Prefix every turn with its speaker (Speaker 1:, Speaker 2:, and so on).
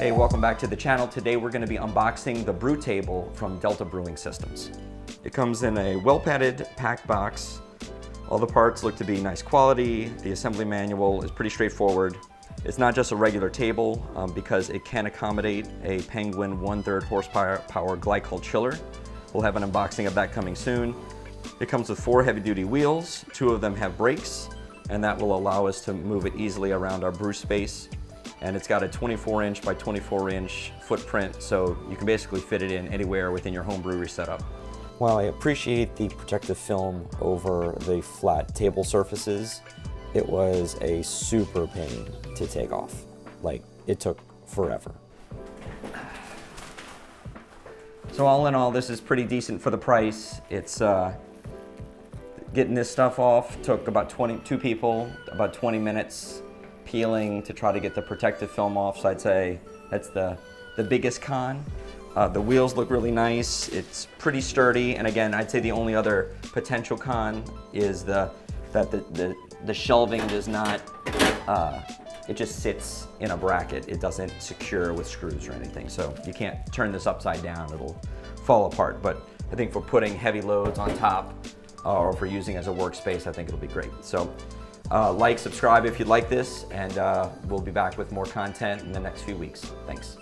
Speaker 1: Hey, welcome back to the channel. Today we're going to be unboxing the BrewTable from Delta Brewing Systems. It comes in a well-padded packed box. All the parts look to be nice quality. The assembly manual is pretty straightforward. It's not just a regular table because it can accommodate a Penguin 1/3 horsepower glycol chiller. We'll have an unboxing of that coming soon. It comes with 4 heavy-duty wheels. 2 of them have brakes, and that will allow us to move it easily around our brew space. And it's got a 24-inch by 24-inch footprint, so you can basically fit it in anywhere within your home brewery setup. While I appreciate the protective film over the flat table surfaces, it was a super pain to take off. Like, it took forever. So all in all, this is pretty decent for the price. It's getting this stuff off took about 2 people, about 20 minutes. Peeling to try to get the protective film off, so I'd say that's the biggest con. The wheels look really nice, it's pretty sturdy, and again, I'd say the only other potential con is that the shelving does not, it just sits in a bracket. It doesn't secure with screws or anything, so you can't turn this upside down, it'll fall apart. But I think for putting heavy loads on top, or for using as a workspace, I think it'll be great. So. Like, subscribe if you like this, and we'll be back with more content in the next few weeks. Thanks.